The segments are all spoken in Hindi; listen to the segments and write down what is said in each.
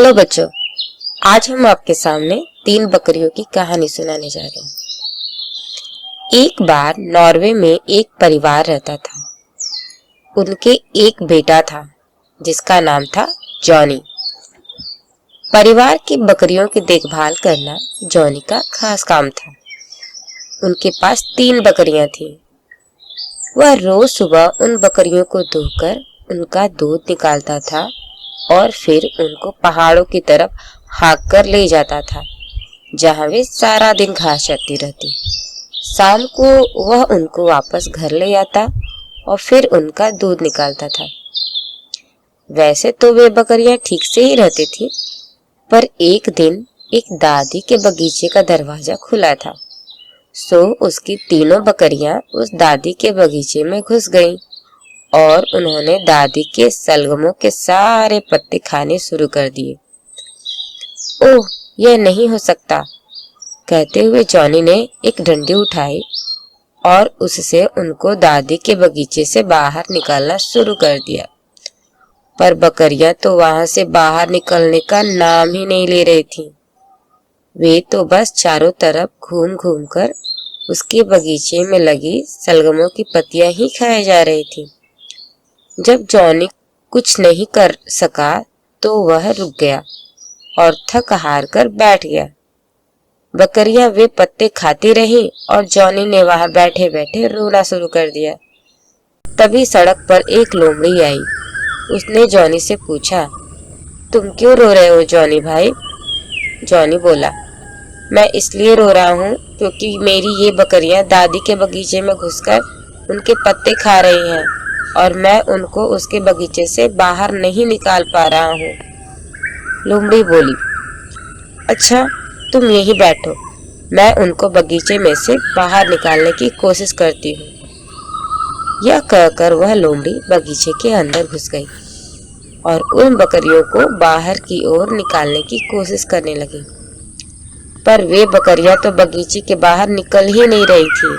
हेलो बच्चों, आज हम आपके सामने 3 बकरियों की कहानी सुनाने जा रहे हैं। एक बार नॉर्वे में एक परिवार रहता था। उनके एक बेटा था जिसका नाम था जॉनी। परिवार की बकरियों की देखभाल करना जॉनी का खास काम था। उनके पास 3 बकरियां थीं। वह रोज सुबह उन बकरियों को धोकर उनका दूध निकालता था और फिर उनको पहाड़ों की तरफ हाँक कर ले जाता था, जहाँ वे सारा दिन घास चरती रहती। शाम को वह उनको वापस घर ले आता और फिर उनका दूध निकालता था। वैसे तो वे बकरियां ठीक से ही रहती थी, पर एक दिन एक दादी के बगीचे का दरवाजा खुला था, सो उसकी तीनों बकरियां उस दादी के बगीचे में घुस गईं और उन्होंने दादी के सलगमों के सारे पत्ते खाने शुरू कर दिए। ओह, यह नहीं हो सकता, कहते हुए जॉनी ने एक डंडी उठाई और उससे उनको दादी के बगीचे से बाहर निकालना शुरू कर दिया। पर बकरियां तो वहां से बाहर निकलने का नाम ही नहीं ले रही थीं। वे तो बस चारों तरफ घूम घूम कर उसके बगीचे में लगी सलगमों की पत्तियां ही खाए जा रही थी। जब जॉनी कुछ नहीं कर सका तो वह रुक गया और थक हार कर बैठ गया। बकरियां वे पत्ते खाती रहीं और जॉनी ने वहां बैठे बैठे रोना शुरू कर दिया। तभी सड़क पर एक लोमड़ी आई। उसने जॉनी से पूछा, तुम क्यों रो रहे हो जॉनी भाई? जॉनी बोला, मैं इसलिए रो रहा हूँ क्योंकि मेरी ये बकरियां दादी के बगीचे में घुसकर उनके पत्ते खा रही हैं और मैं उनको उसके बगीचे से बाहर नहीं निकाल पा रहा हूँ। लोमड़ी बोली, अच्छा, तुम यहीं बैठो, मैं उनको बगीचे में से बाहर निकालने की कोशिश करती हूँ। यह कहकर वह लोमड़ी बगीचे के अंदर घुस गई और उन बकरियों को बाहर की ओर निकालने की कोशिश करने लगी। पर वे बकरियां तो बगीचे के बाहर निकल ही नहीं रही थी।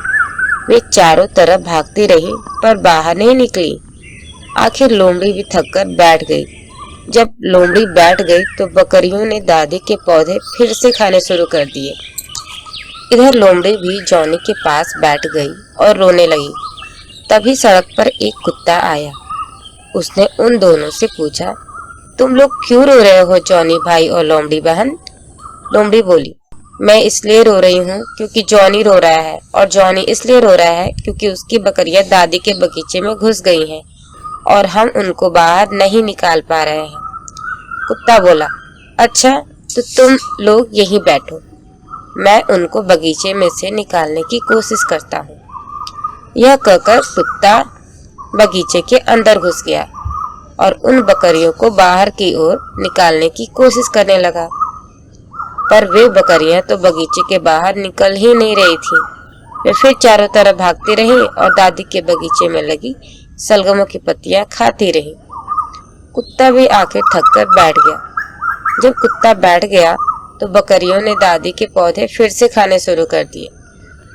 वे चारों तरफ भागती रही पर बाहर नहीं निकली। आखिर लोमड़ी भी थककर बैठ गई। जब लोमड़ी बैठ गई तो बकरियों ने दादी के पौधे फिर से खाने शुरू कर दिए। इधर लोमड़ी भी जॉनी के पास बैठ गई और रोने लगी। तभी सड़क पर एक कुत्ता आया। उसने उन दोनों से पूछा, तुम लोग क्यों रो रहे हो जॉनी भाई और लोमड़ी बहन? लोमड़ी बोली, मैं इसलिए रो रही हूँ क्योंकि जॉनी रो रहा है और जॉनी इसलिए रो रहा है क्योंकि उसकी बकरियां दादी के बगीचे में घुस गई हैं और हम उनको बाहर नहीं निकाल पा रहे हैं। कुत्ता बोला, अच्छा, तो तुम लोग यहीं बैठो, मैं उनको बगीचे में से निकालने की कोशिश करता हूँ। यह कहकर कुत्ता बगीचे के अंदर घुस गया और उन बकरियों को बाहर की ओर निकालने की कोशिश करने लगा। पर वे बकरियां तो बगीचे के बाहर निकल ही नहीं रही थीं। वे फिर चारों तरफ भागती रहीं और दादी के बगीचे में लगी सलगमों की पत्तियां खाती रहीं। कुत्ता भी आखिर थक कर बैठ गया। जब कुत्ता बैठ गया तो बकरियों ने दादी के पौधे फिर से खाने शुरू कर दिए।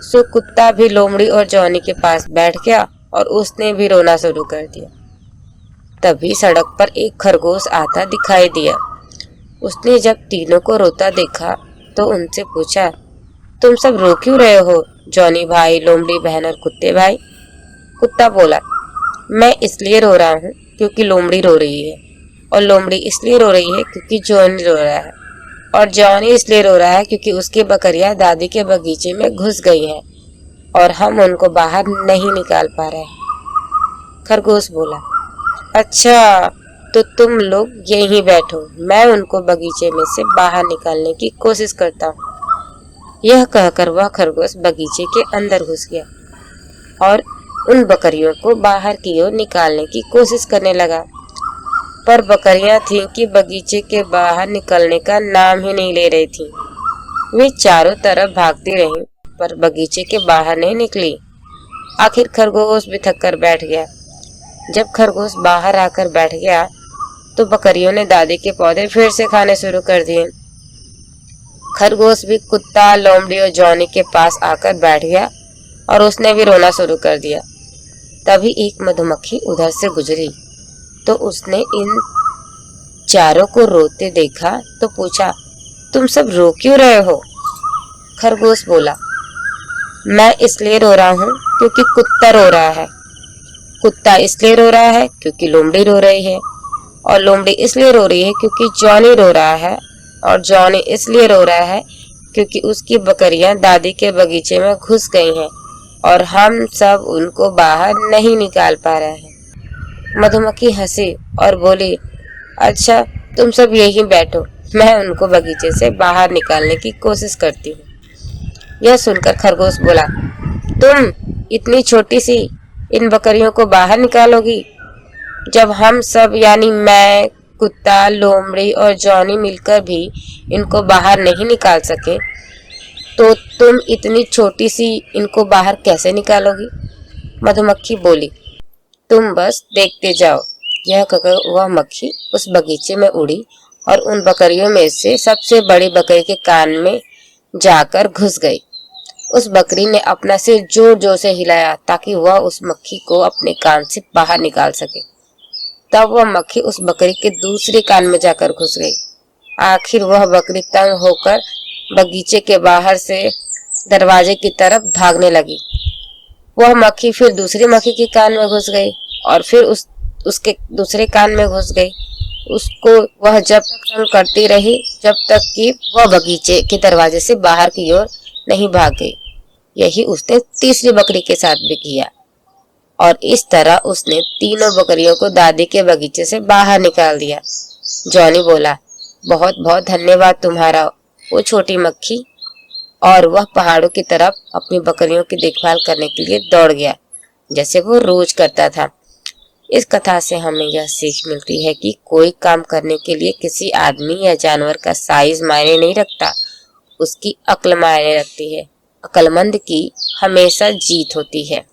सो कुत्ता भी लोमड़ी और जॉनी के पास बैठ गया और उसने भी रोना शुरू कर दिया। तभी सड़क पर एक खरगोश आता दिखाई दिया। उसने जब तीनों को रोता देखा तो उनसे पूछा, तुम सब रो क्यों रहे हो जॉनी भाई, लोमड़ी बहन और कुत्ते भाई? कुत्ता बोला, मैं इसलिए रो रहा हूँ क्योंकि लोमड़ी रो रही है और लोमड़ी इसलिए रो रही है क्योंकि जॉनी रो रहा है और जॉनी इसलिए रो रहा है क्योंकि उसकी बकरियां दादी के बगीचे में घुस गई हैं और हम उनको बाहर नहीं निकाल पा रहे हैं। खरगोश बोला, अच्छा, तो तुम लोग यहीं बैठो, मैं उनको बगीचे में से बाहर निकालने की कोशिश करता हूँ। यह कहकर वह खरगोश बगीचे के अंदर घुस गया और उन बकरियों को बाहर की ओर निकालने की कोशिश करने लगा। पर बकरियां थीं कि बगीचे के बाहर निकलने का नाम ही नहीं ले रही थीं। वे चारों तरफ भागती रहीं पर बगीचे के बाहर नहीं निकली। आखिर खरगोश भी थक कर बैठ गया। जब खरगोश बाहर आकर बैठ गया तो बकरियों ने दादी के पौधे फिर से खाने शुरू कर दिए। खरगोश भी कुत्ता, लोमड़ी और जॉनी के पास आकर बैठ गया और उसने भी रोना शुरू कर दिया। तभी एक मधुमक्खी उधर से गुजरी तो उसने इन चारों को रोते देखा तो पूछा, तुम सब रो क्यों रहे हो? खरगोश बोला, मैं इसलिए रो रहा हूँ क्योंकि कुत्ता रो रहा है, कुत्ता इसलिए रो रहा है क्योंकि लोमड़ी रो रही है, और लोमड़ी इसलिए रो रही है क्योंकि जॉनी रो रहा है, और जॉनी इसलिए रो रहा है क्योंकि उसकी बकरियां दादी के बगीचे में घुस गई हैं और हम सब उनको बाहर नहीं निकाल पा रहे हैं। मधुमक्खी हंसी और बोली, अच्छा तुम सब यहीं बैठो, मैं उनको बगीचे से बाहर निकालने की कोशिश करती हूँ। यह सुनकर खरगोश बोला, तुम इतनी छोटी सी इन बकरियों को बाहर निकालोगी? जब हम सब यानी मैं, कुत्ता, लोमड़ी और जॉनी मिलकर भी इनको बाहर नहीं निकाल सके तो तुम इतनी छोटी सी इनको बाहर कैसे निकालोगी? मधुमक्खी बोली, तुम बस देखते जाओ। यह कहकर वह मक्खी उस बगीचे में उड़ी और उन बकरियों में से सबसे बड़ी बकरी के कान में जाकर घुस गई। उस बकरी ने अपना सिर जोर जोर से हिलाया ताकि वह उस मक्खी को अपने कान से बाहर निकाल सके। तब वह मक्खी उस बकरी के दूसरे कान में जाकर घुस गई। आखिर वह बकरी तंग होकर बगीचे के बाहर से दरवाजे की तरफ भागने लगी। वह मक्खी फिर दूसरी मक्खी के कान में घुस गई और फिर उसके दूसरे कान में घुस गई। उसको वह जब तक तंग करती रही जब तक कि वह बगीचे के दरवाजे से बाहर की ओर नहीं भाग गई। यही उसने तीसरी बकरी के साथ भी किया और इस तरह उसने तीनों बकरियों को दादी के बगीचे से बाहर निकाल दिया। जॉनी बोला, बहुत बहुत धन्यवाद तुम्हारा वो छोटी मक्खी, और वह पहाड़ों की तरफ अपनी बकरियों की देखभाल करने के लिए दौड़ गया जैसे वो रोज करता था। इस कथा से हमें यह सीख मिलती है कि कोई काम करने के लिए किसी आदमी या जानवर का साइज मायने नहीं रखता, उसकी अक्ल मायने रखती है। अक्लमंद की हमेशा जीत होती है।